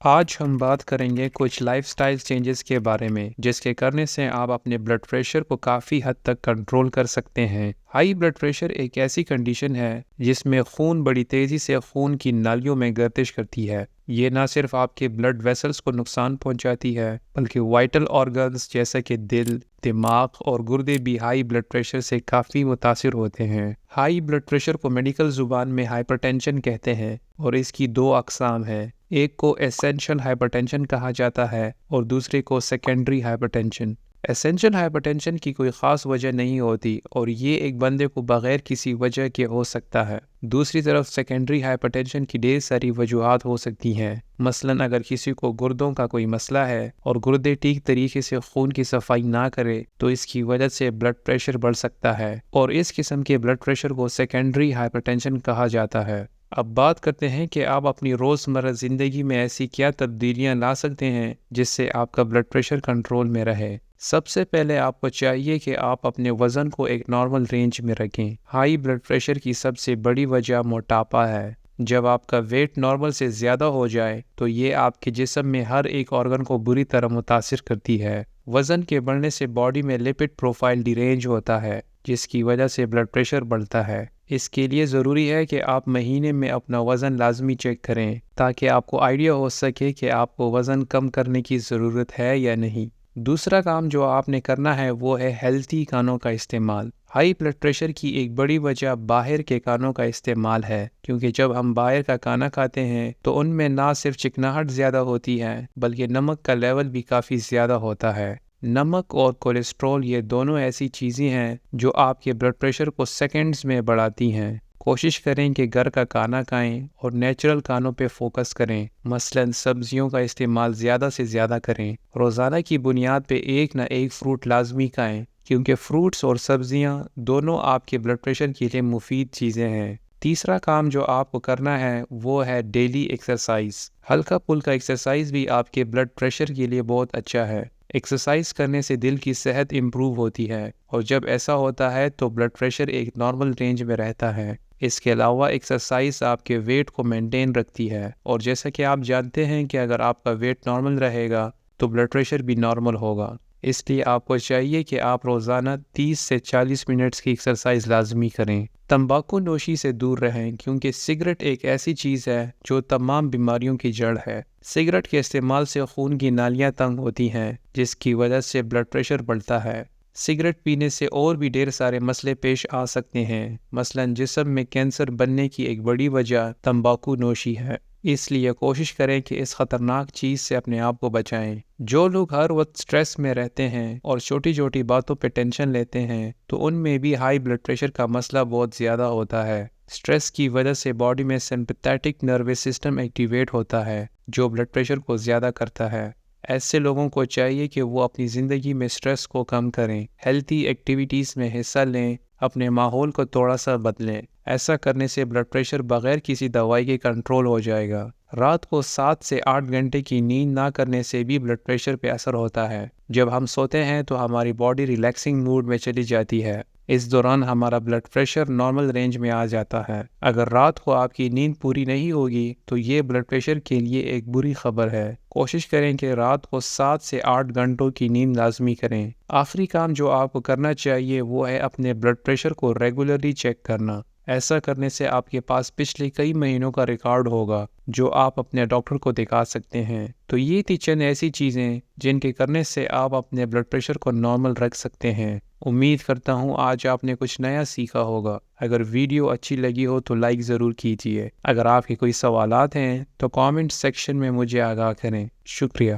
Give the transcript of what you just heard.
آج ہم بات کریں گے کچھ لائف سٹائل چینجز کے بارے میں جس کے کرنے سے آپ اپنے بلڈ پریشر کو کافی حد تک کنٹرول کر سکتے ہیں۔ ہائی بلڈ پریشر ایک ایسی کنڈیشن ہے جس میں خون بڑی تیزی سے خون کی نالیوں میں گردش کرتی ہے۔ یہ نہ صرف آپ کے بلڈ ویسلز کو نقصان پہنچاتی ہے بلکہ وائٹل آرگنز جیسا کہ دل، دماغ اور گردے بھی ہائی بلڈ پریشر سے کافی متاثر ہوتے ہیں۔ ہائی بلڈ پریشر کو میڈیکل زبان میں ہائپرٹینشن کہتے ہیں اور اس کی دو اقسام ہیں۔ ایک کو اسینشل ہائپرٹینشن کہا جاتا ہے اور دوسرے کو سیکنڈری ہائپرٹینشن۔ اسینشل ہائپرٹینشن کی کوئی خاص وجہ نہیں ہوتی اور یہ ایک بندے کو بغیر کسی وجہ کے ہو سکتا ہے۔ دوسری طرف سیکنڈری ہائپرٹینشن کی ڈھیر ساری وجوہات ہو سکتی ہیں۔ مثلاً اگر کسی کو گردوں کا کوئی مسئلہ ہے اور گردے ٹھیک طریقے سے خون کی صفائی نہ کرے تو اس کی وجہ سے بلڈ پریشر بڑھ سکتا ہے اور اس قسم کے بلڈ پریشر کو سیکنڈری ہائپرٹینشن کہا جاتا ہے۔ اب بات کرتے ہیں کہ آپ اپنی روزمرہ زندگی میں ایسی کیا تبدیلیاں لا سکتے ہیں جس سے آپ کا بلڈ پریشر کنٹرول میں رہے۔ سب سے پہلے آپ کو چاہیے کہ آپ اپنے وزن کو ایک نارمل رینج میں رکھیں۔ ہائی بلڈ پریشر کی سب سے بڑی وجہ موٹاپا ہے۔ جب آپ کا ویٹ نارمل سے زیادہ ہو جائے تو یہ آپ کے جسم میں ہر ایک آرگن کو بری طرح متاثر کرتی ہے۔ وزن کے بڑھنے سے باڈی میں لپڈ پروفائل ڈی رینج ہوتا ہے جس کی وجہ سے بلڈ پریشر بڑھتا ہے۔ اس کے لیے ضروری ہے کہ آپ مہینے میں اپنا وزن لازمی چیک کریں تاکہ آپ کو آئیڈیا ہو سکے کہ آپ کو وزن کم کرنے کی ضرورت ہے یا نہیں۔ دوسرا کام جو آپ نے کرنا ہے وہ ہے ہیلتھی کھانوں کا استعمال۔ ہائی بلڈ پریشر کی ایک بڑی وجہ باہر کے کھانوں کا استعمال ہے، کیونکہ جب ہم باہر کا کھانا کھاتے ہیں تو ان میں نہ صرف چکناہٹ زیادہ ہوتی ہے بلکہ نمک کا لیول بھی کافی زیادہ ہوتا ہے۔ نمک اور کولیسٹرول یہ دونوں ایسی چیزیں ہیں جو آپ کے بلڈ پریشر کو سیکنڈز میں بڑھاتی ہیں۔ کوشش کریں کہ گھر کا کھانا کھائیں اور نیچرل کھانوں پہ فوکس کریں، مثلاً سبزیوں کا استعمال زیادہ سے زیادہ کریں۔ روزانہ کی بنیاد پہ ایک نہ ایک فروٹ لازمی کھائیں کیونکہ فروٹس اور سبزیاں دونوں آپ کے بلڈ پریشر کے لیے مفید چیزیں ہیں۔ تیسرا کام جو آپ کو کرنا ہے وہ ہے ڈیلی ایکسرسائز۔ ہلکا پھلکا ایکسرسائز بھی آپ کے بلڈ پریشر کے لیے بہت اچھا ہے۔ ایکسرسائز کرنے سے دل کی صحت امپروو ہوتی ہے اور جب ایسا ہوتا ہے تو بلڈ پریشر ایک نارمل رینج میں رہتا ہے۔ اس کے علاوہ ایکسرسائز آپ کے ویٹ کو مینٹین رکھتی ہے اور جیسا کہ آپ جانتے ہیں کہ اگر آپ کا ویٹ نارمل رہے گا تو بلڈ پریشر بھی نارمل ہوگا۔ اس لیے آپ کو چاہیے کہ آپ روزانہ 30 سے 40 منٹس کی ایکسرسائز لازمی کریں۔ تمباکو نوشی سے دور رہیں کیونکہ سگریٹ ایک ایسی چیز ہے جو تمام بیماریوں کی جڑ ہے۔ سگریٹ کے استعمال سے خون کی نالیاں تنگ ہوتی ہیں جس کی وجہ سے بلڈ پریشر بڑھتا ہے۔ سگریٹ پینے سے اور بھی ڈھیر سارے مسئلے پیش آ سکتے ہیں، مثلاً جسم میں کینسر بننے کی ایک بڑی وجہ تمباکو نوشی ہے۔ اس لیے کوشش کریں کہ اس خطرناک چیز سے اپنے آپ کو بچائیں۔ جو لوگ ہر وقت سٹریس میں رہتے ہیں اور چھوٹی چھوٹی باتوں پہ ٹینشن لیتے ہیں تو ان میں بھی ہائی بلڈ پریشر کا مسئلہ بہت زیادہ ہوتا ہے۔ سٹریس کی وجہ سے باڈی میں سمپیتھیٹک نروس سسٹم ایکٹیویٹ ہوتا ہے جو بلڈ پریشر کو زیادہ کرتا ہے۔ ایسے لوگوں کو چاہیے کہ وہ اپنی زندگی میں سٹریس کو کم کریں، ہیلتھی ایکٹیویٹیز میں حصہ لیں، اپنے ماحول کو تھوڑا سا بدلیں۔ ایسا کرنے سے بلڈ پریشر بغیر کسی دوائی کے کنٹرول ہو جائے گا۔ رات کو 7 سے 8 گھنٹے کی نیند نہ کرنے سے بھی بلڈ پریشر پہ اثر ہوتا ہے۔ جب ہم سوتے ہیں تو ہماری باڈی ریلیکسنگ موڈ میں چلی جاتی ہے۔ اس دوران ہمارا بلڈ پریشر نارمل رینج میں آ جاتا ہے۔ اگر رات کو آپ کی نیند پوری نہیں ہوگی تو یہ بلڈ پریشر کے لیے ایک بری خبر ہے۔ کوشش کریں کہ رات کو 7 سے 8 گھنٹوں کی نیند لازمی کریں۔ آخری کام جو آپ کو کرنا چاہیے وہ ہے اپنے بلڈ پریشر کو ریگولرلی چیک کرنا۔ ایسا کرنے سے آپ کے پاس پچھلے کئی مہینوں کا ریکارڈ ہوگا جو آپ اپنے ڈاکٹر کو دکھا سکتے ہیں۔ تو یہ تھی چند ایسی چیزیں جن کے کرنے سے آپ اپنے بلڈ پریشر کو نارمل رکھ سکتے ہیں۔ امید کرتا ہوں آج آپ نے کچھ نیا سیکھا ہوگا۔ اگر ویڈیو اچھی لگی ہو تو لائک ضرور کیجیے۔ اگر آپ کے کوئی سوالات ہیں تو کامنٹ سیکشن میں مجھے آگاہ کریں۔ شکریہ۔